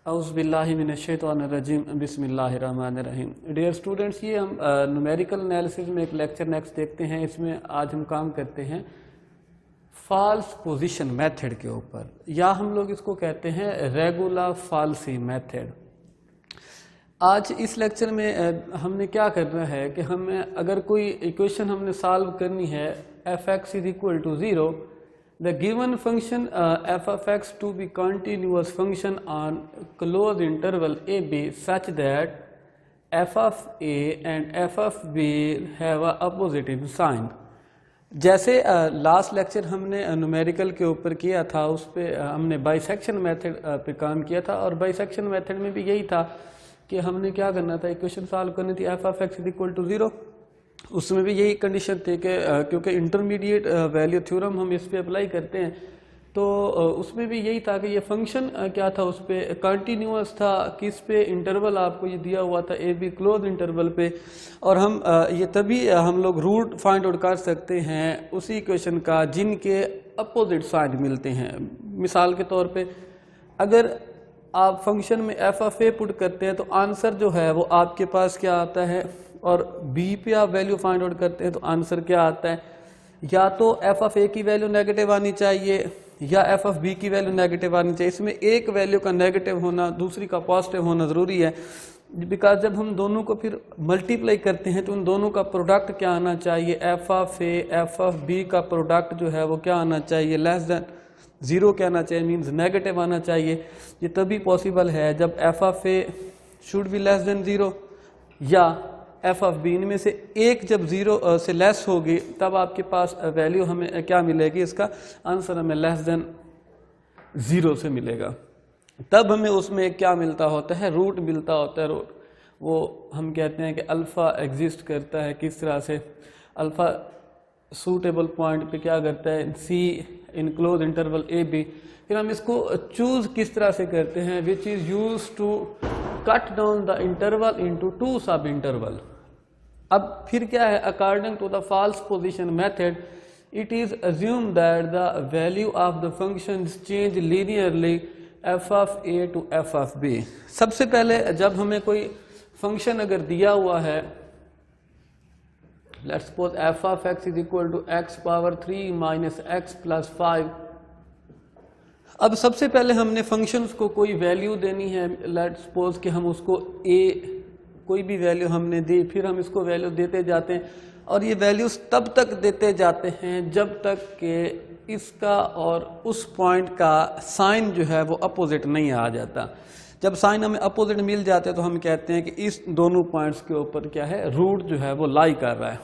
औज़ुबिल्लाहि मिनश्शैतानिर्रजीम बिस्मिल्लाहिर्रहमानिर्रहीम। Dear students, ये हम न्यूमेरिकल एनालिसिस में एक लेक्चर नेक्स्ट देखते हैं। इसमें आज हम काम करते हैं फॉल्स पोजीशन मेथड के ऊपर, या हम लोग इसको कहते हैं रेगुलर फॉल्सी मेथड। आज इस लेक्चर में हमने क्या करना है कि हमें अगर कोई इक्वेशन हमने सॉल्व करनी है F X is equal to 0, the given function f of x to be continuous function on closed interval a b such that f of a and f of b have a opposite sign। जैसे last lecture हमने numerical के ऊपर किया था, उस पे हमने bisection method पे काम किया था, और बाइसेक्शन मेथड में भी यही था कि हमने क्या करना था, इक्वेशन सॉल्व करनी थी f of x is equal to 0। उसमें भी यही कंडीशन थी कि क्योंकि इंटरमीडिएट वैल्यू थ्योरम हम इस पे अप्लाई करते हैं, तो उसमें भी यही था कि ये फंक्शन क्या था, उस पर कंटिन्यूअस था, किस पे, इंटरवल आपको ये दिया हुआ था ए बी क्लोज इंटरवल पे, और हम ये तभी हम लोग रूट फाइंड आउट कर सकते हैं उसी इक्वेशन का जिनके अपोजिट साइन मिलते हैं। मिसाल के तौर पे अगर आप फंक्शन में एफ ऑफ ए पुट करते हैं तो आंसर जो है वो आपके पास क्या आता है, और बी पे आप वैल्यू फाइंड आउट करते हैं तो आंसर क्या आता है, या तो एफ ऑफ ए की वैल्यू नेगेटिव आनी चाहिए या एफ ऑफ बी की वैल्यू नेगेटिव आनी चाहिए। इसमें एक वैल्यू का नेगेटिव होना, दूसरी का पॉजिटिव होना ज़रूरी है, बिकॉज जब हम दोनों को फिर मल्टीप्लाई करते हैं तो उन दोनों का प्रोडक्ट क्या आना चाहिए, F of A F of B का प्रोडक्ट जो है वो क्या आना चाहिए, लेस देन 0 क्या आना चाहिए, मीन्स नेगेटिव आना चाहिए। ये तभी पॉसिबल है जब F of A should be less than 0 या एफ ऑफ बी, इनमें से एक जब 0 से लेस होगी तब आपके पास वैल्यू हमें क्या मिलेगी, इसका आंसर हमें लेस देन 0 से मिलेगा। तब हमें उसमें क्या मिलता होता है, रूट मिलता होता है। रूट वो हम कहते हैं कि अल्फ़ा एग्जिस्ट करता है। किस तरह से, अल्फ़ा सूटेबल पॉइंट पे क्या करता है, C enclose interval A B. फिर हम इसको चूज़ किस तरह से करते हैं, which is use to cut down the interval into 2 sub interval. अब फिर क्या है, according to the false position method it is assume that the value of the function change linearly F of A to F of B. सबसे पहले जब हमें कोई function अगर दिया हुआ है, let's suppose F of X is equal to X power 3 minus X plus 5। अब सबसे पहले हमने फंक्शंस को कोई वैल्यू देनी है। लेट्स सपोज कि हम उसको ए कोई भी वैल्यू हमने दी, फिर हम इसको वैल्यू देते जाते हैं, और ये वैल्यूज तब तक देते जाते हैं जब तक कि इसका और उस पॉइंट का साइन जो है वो अपोजिट नहीं आ जाता। जब साइन हमें अपोजिट मिल जाते हैं तो हम कहते हैं कि इस दोनों पॉइंट्स के ऊपर क्या है, रूट जो है वो लाई कर रहा है।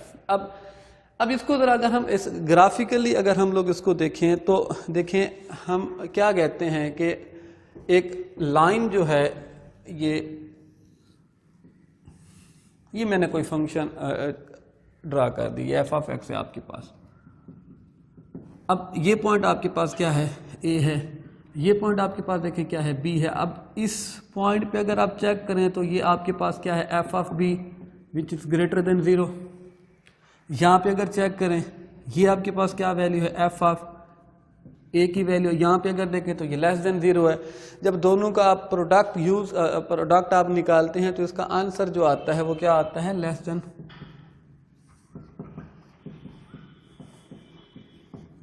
अब इसको ज़रा अगर हम इस ग्राफिकली अगर हम लोग इसको देखें तो देखें हम क्या कहते हैं कि एक लाइन जो है, ये मैंने कोई फंक्शन ड्रा कर दी एफ ऑफ एक्स है आपके पास। अब ये पॉइंट आपके पास क्या है, ए है, ये पॉइंट आपके पास देखें क्या है, बी है। अब इस पॉइंट पे अगर आप चेक करें तो ये आपके पास क्या है, F of B which is greater than 0। यहाँ पे अगर चेक करें ये आपके पास क्या वैल्यू है, एफ ऑफ ए की वैल्यू, यहाँ पे अगर देखें तो ये लेस देन 0 है। जब दोनों का आप प्रोडक्ट आप निकालते हैं तो इसका आंसर जो आता है वो क्या आता है, लेस देन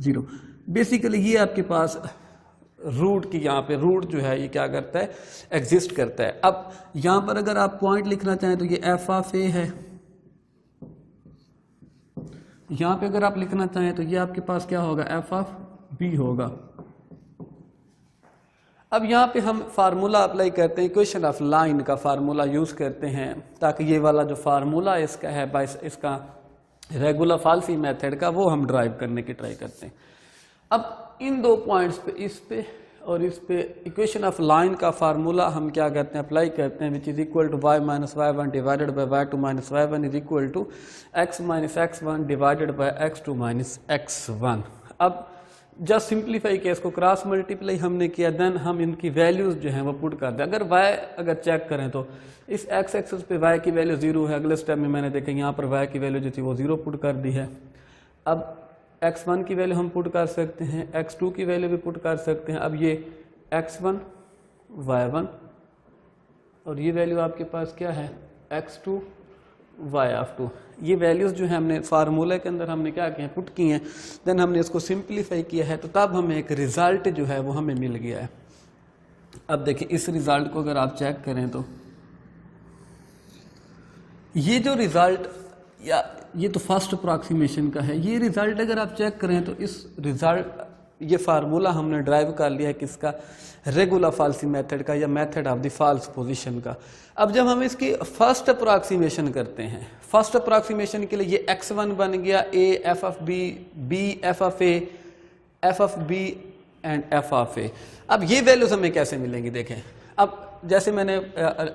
0। बेसिकली ये आपके पास रूट की, यहाँ पे रूट जो है ये क्या करता है, एग्जिस्ट करता है। अब यहाँ पर अगर आप पॉइंट लिखना चाहें तो ये एफ ऑफ ए है, यहाँ पे अगर आप लिखना चाहें तो ये आपके पास क्या होगा, एफ ऑफ बी होगा। अब यहाँ पे हम फार्मूला अप्लाई करते हैं, इक्वेशन ऑफ लाइन का फार्मूला यूज़ करते हैं, ताकि ये वाला जो फार्मूला इसका है इसका रेगुलर फॉल्सी मेथड का, वो हम ड्राइव करने की ट्राई करते हैं। अब इन दो पॉइंट्स पे, इस पे और इस पे, इक्वेशन ऑफ लाइन का फार्मूला हम क्या करते हैं, अप्लाई करते हैं, which is equal to y minus y1 divided by y2 minus y1 is equal to x minus x1 divided by x2 minus x1। अब जस्ट सिंप्लीफाई किया, इसको क्रॉस मल्टीप्लाई हमने किया, देन हम इनकी वैल्यूज जो हैं वो पुट कर दें। अगर y अगर चेक करें तो इस x एक्सिस पे y की वैल्यू 0 है। अगले स्टेप में मैंने देखा यहाँ पर y की वैल्यू जो थी वो 0 पुट कर दी है। अब x1 की वैल्यू हम पुट कर सकते हैं, x2 की वैल्यू भी पुट कर सकते हैं। अब ये x1 y1 और ये वैल्यू आपके पास क्या है x2 y(2). ये वैल्यूज़ जो है हमने फार्मूला के अंदर हमने क्या किया पुट की हैं, देन हमने इसको सिंप्लीफाई किया है, तो तब हमें एक रिज़ल्ट जो है वो हमें मिल गया है। अब देखिए इस रिज़ल्ट को अगर आप चेक करें तो ये जो रिज़ल्ट या ये तो फर्स्ट अप्रॉक्सीमेशन का है, ये रिज़ल्ट अगर आप चेक करें तो इस रिज़ल्ट ये फार्मूला हमने ड्राइव कर लिया है किसका, रेगुलर फाल्सी मेथड का या method of the false position का। अब जब हम इसकी फर्स्ट अप्रॉक्सीमेशन करते हैं, फर्स्ट अप्रॉक्सीमेशन के लिए ये x1 बन गया a f of b, b f of a, f of b and f of a। अब ये वैल्यूज हमें कैसे मिलेंगी देखें। अब जैसे मैंने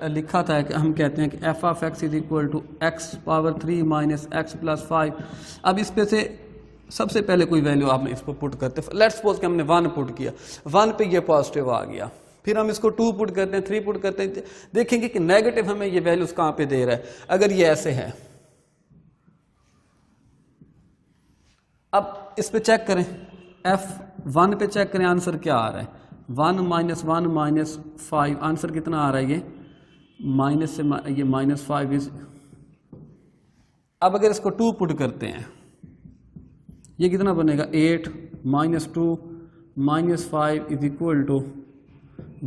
लिखा था कि हम कहते हैं कि f of x is equal to x power 3 minus x plus 5। अब इस पे से सबसे पहले कोई वैल्यू आपने इसको पुट करते हैं, लेट्स सपोज कि हमने 1 पुट किया, 1 पे ये पॉजिटिव आ गया, फिर हम इसको 2 पुट करते हैं, 3 पुट करते हैं, देखेंगे कि नेगेटिव हमें ये वैल्यूज कहां पे दे रहा है। अगर ये ऐसे है, अब इस पे चेक करें, f1 पे चेक करें आंसर क्या आ रहा है, 1 माइनस 1 माइनस 5, आंसर कितना आ रहा है, ये माइनस से ये -5 इज। अब अगर इसको 2 पुट करते हैं, ये कितना बनेगा 8 minus 2 minus 5 is equal to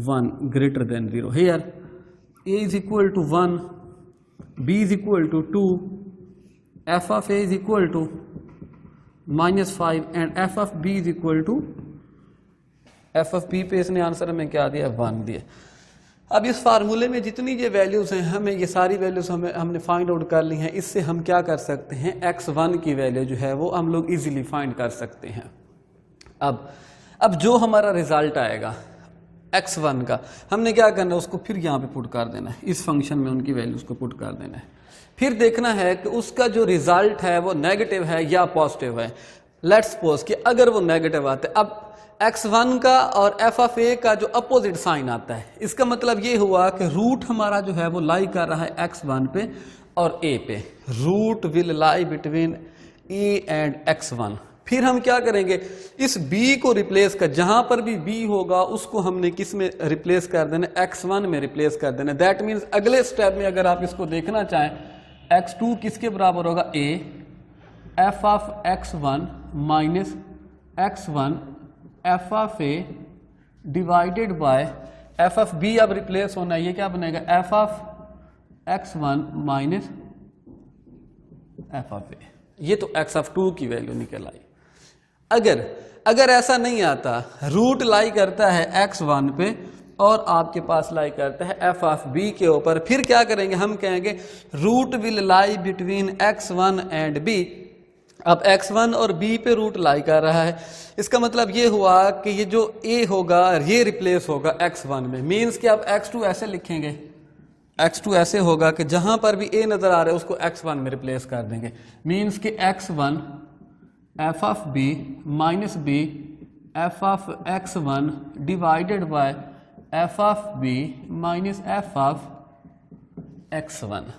1 greater than 0। Here a is equal to 1, b is equal to 2, f of a is equal to -5 and f of b is equal to, f of b पे इसने answer हमें क्या दिया 1 दिया। अब इस फार्मूले में जितनी ये वैल्यूज़ हैं, हमें ये सारी वैल्यूज़ हमने फाइंड आउट कर ली हैं। इससे हम क्या कर सकते हैं, x1 की वैल्यू जो है वो हम लोग इजीली फाइंड कर सकते हैं। अब जो हमारा रिजल्ट आएगा x1 का, हमने क्या करना है, उसको फिर यहाँ पे पुट कर देना है, इस फंक्शन में उनकी वैल्यूज़ को पुट कर देना है। फिर देखना है कि उसका जो रिजल्ट है वो नेगेटिव है या पॉजिटिव है। लेट्स सपोज कि अगर वो नेगेटिव आता है, अब x1 का और f ऑफ a का जो अपोजिट साइन आता है, इसका मतलब ये हुआ कि रूट हमारा जो है वो लाई कर रहा है x1 पे और a पे। Root will lie between a and x1। फिर हम क्या करेंगे, इस b को रिप्लेस कर, जहां पर भी b होगा उसको हमने किस में रिप्लेस कर देना, x1 में रिप्लेस कर देना। दैट मीन्स अगले स्टेप में अगर आप इसको देखना चाहें, x2 किसके बराबर होगा, a f of x1 minus x1 f of a divided by f of b। अब रिप्लेस होना है, ये क्या बनेगा, f of x1 minus f of a। ये तो x ऑफ 2 की वैल्यू निकल आई। अगर ऐसा नहीं आता, रूट लाई करता है x1 पे और आपके पास लाई करता है f ऑफ b के ऊपर, फिर क्या करेंगे, हम कहेंगे root will lie between x1 and b। अब x1 और b पे रूट लाई कर रहा है, इसका मतलब ये हुआ कि ये जो a होगा ये रिप्लेस होगा x1 में। मीन्स कि अब x2 ऐसे लिखेंगे, x2 ऐसे होगा कि जहां पर भी a नजर आ रहा है उसको x1 में रिप्लेस कर देंगे। मीन्स कि x1 f of b minus b f of x1 divided by f of b minus f of x1।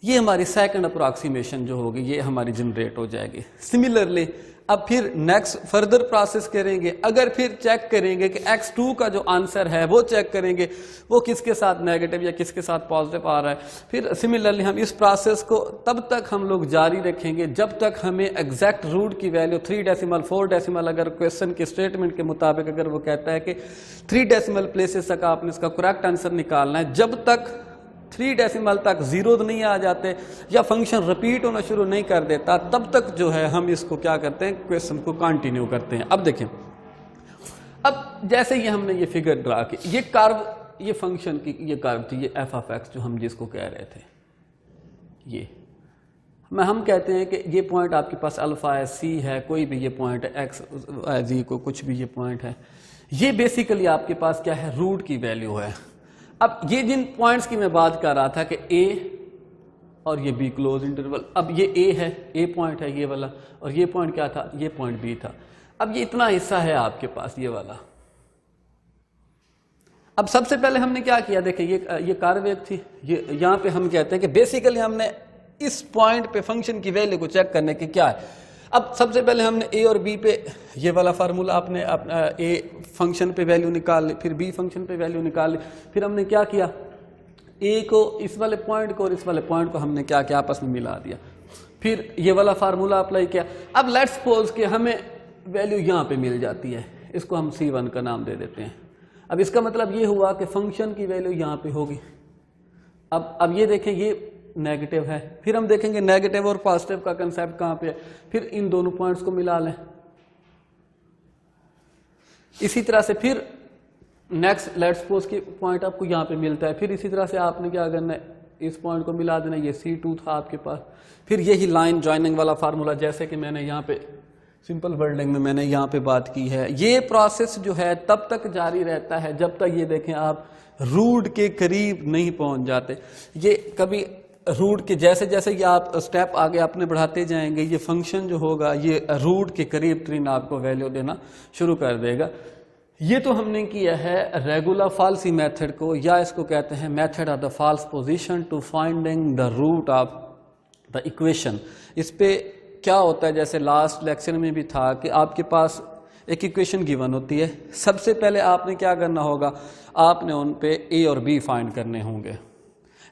ये हमारी सेकंड अप्रॉक्सीमेशन जो होगी ये हमारी जनरेट हो जाएगी। सिमिलरली अब फिर नेक्स्ट फर्दर प्रोसेस करेंगे, अगर फिर चेक करेंगे कि x2 का जो आंसर है वो चेक करेंगे वो किसके साथ नेगेटिव या किसके साथ पॉजिटिव आ रहा है। फिर सिमिलरली हम इस प्रोसेस को तब तक हम लोग जारी रखेंगे जब तक हमें एग्जैक्ट रूट की वैल्यू 3 डेसिमल 4 डेसिमल, अगर क्वेश्चन के स्टेटमेंट के मुताबिक अगर वो कहता है कि 3 डेसिमल प्लेसेस तक आपने इसका करेक्ट आंसर निकालना है, जब तक 3 डेसिमल तक जीरो नहीं आ जाते या फंक्शन रिपीट होना शुरू नहीं कर देता, तब तक जो है हम इसको क्या करते हैं, क्वेश्चन को कंटिन्यू करते हैं। अब देखें, अब जैसे ये हमने ये फिगर ड्रा की, ये कर्व, ये फंक्शन की ये कर्व थी, ये f ऑफ x जो हम जिसको कह रहे थे, ये हम कहते हैं कि ये पॉइंट आपके पास अल्फा है, c है, कोई भी ये पॉइंट है, x z को कुछ भी ये पॉइंट है, ये बेसिकली आपके पास क्या है, रूट की वैल्यू है। अब ये जिन पॉइंट्स की मैं बात कर रहा था कि a और ये b क्लोज इंटरवल, अब ये a है, a पॉइंट है ये वाला, और ये पॉइंट क्या था, ये पॉइंट b था। अब ये इतना हिस्सा है आपके पास ये वाला। अब सबसे पहले हमने क्या किया, देखिए ये कर्व एक थी, ये यहाँ पे हम कहते हैं कि बेसिकली हमने इस पॉइंट पे फंक्शन की वैल्यू को चेक करने की क्या है। अब सबसे पहले हमने a और b पे ये वाला फार्मूला, आपने a फंक्शन पे वैल्यू निकाल ली, फिर b फंक्शन पे वैल्यू निकाल ली, फिर हमने क्या किया, ए को, इस वाले पॉइंट को और इस वाले पॉइंट को हमने क्या किया, आपस में मिला दिया, फिर ये वाला फार्मूला अप्लाई किया। अब लेट्स सपोज कि हमें वैल्यू यहाँ पे मिल जाती है, इसको हम C1 का नाम दे देते हैं। अब इसका मतलब ये हुआ कि फंक्शन की वैल्यू यहाँ पे होगी। अब ये देखें, ये नेगेटिव है, फिर हम देखेंगे नेगेटिव और पॉजिटिव का कंसेप्ट कहाँ पे है, फिर इन दोनों पॉइंट्स को मिला लें। इसी तरह से फिर नेक्स्ट लेट्स सपोज कि पॉइंट आपको यहाँ पे मिलता है, फिर इसी तरह से आपने क्या करना है, इस पॉइंट को मिला देना, ये C2 था आपके पास। फिर यही लाइन जॉइनिंग वाला फार्मूला, जैसे कि मैंने यहाँ पे सिंपल वर्डिंग में मैंने यहाँ पे बात की है। ये प्रोसेस जो है तब तक जारी रहता है जब तक ये देखें आप रूट के करीब नहीं पहुंच जाते। ये कभी रूट के जैसे जैसे ये आप स्टेप आगे अपने बढ़ाते जाएंगे, ये फंक्शन जो होगा ये रूट के करीब तरीन आपको वैल्यू देना शुरू कर देगा। ये तो हमने किया है रेगुलर फाल्सी मेथड को, या इसको कहते हैं method of the false position to finding the root of the equation. इस पे क्या होता है, जैसे लास्ट लेक्चर में भी था कि आपके पास एक इक्वेशन गिवन होती है, सबसे पहले आपने क्या करना होगा, आपने उन पे ए और बी फाइंड करने होंगे।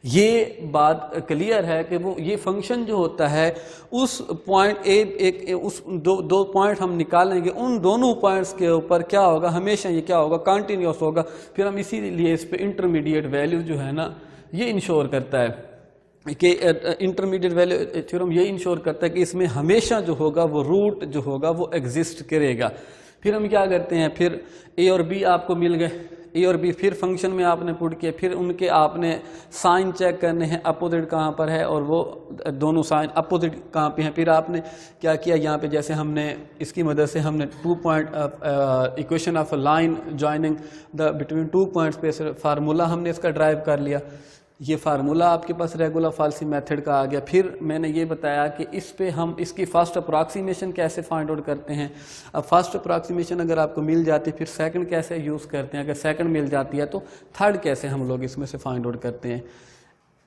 ये बात क्लियर है कि वो ये फंक्शन जो होता है उस पॉइंट उस दो पॉइंट हम निकालेंगे, उन दोनों पॉइंट्स के ऊपर क्या होगा, हमेशा ये क्या होगा, कंटिन्यूस होगा। फिर हम इसीलिए इस पे इंटरमीडिएट वैल्यू जो है ना, ये इंश्योर करता है कि इंटरमीडिएट वैल्यू थ्योरम ये इंश्योर करता है कि इसमें हमेशा जो होगा वो रूट जो होगा वो एग्जिस्ट करेगा। फिर हम क्या करते हैं, फिर ए और बी आपको मिल गए, ए और बी फिर फंक्शन में आपने पुट किया, फिर उनके आपने साइन चेक करने हैं, अपोजिट कहाँ पर है और वो दोनों साइन अपोजिट कहाँ पे हैं। फिर आपने क्या किया, यहाँ पे जैसे हमने इसकी मदद से हमने 2 point equation of line joining the between 2 points पे फार्मूला हमने इसका ड्राइव कर लिया। ये फार्मूला आपके पास रेगुलर फाल्सी मेथड का आ गया। फिर मैंने ये बताया कि इस पे हम इसकी फर्स्ट अप्रॉक्सीमेशन कैसे फाइंड आउट करते हैं। अब फर्स्ट अप्रॉक्सीमेशन अगर आपको मिल जाती है, फिर सेकंड कैसे यूज़ करते हैं, अगर सेकंड मिल जाती है तो थर्ड कैसे हम लोग इसमें से फाइंड आउट करते हैं।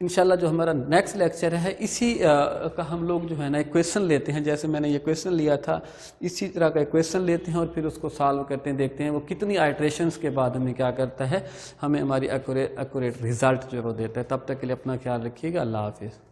इंशाल्लाह जो हमारा नेक्स्ट लेक्चर है इसी का हम लोग जो है ना एक क्वेश्चन लेते हैं, जैसे मैंने ये क्वेश्चन लिया था इसी तरह का एक क्वेश्चन लेते हैं और फिर उसको सॉल्व करते हैं, देखते हैं वो कितनी आइट्रेशंस के बाद हमें क्या करता है, हमें हमारी एक्यूरेट रिजल्ट जो है वो देता है। तब तक के लिए अपना ख्याल रखिएगा। अल्लाह हाफिज़।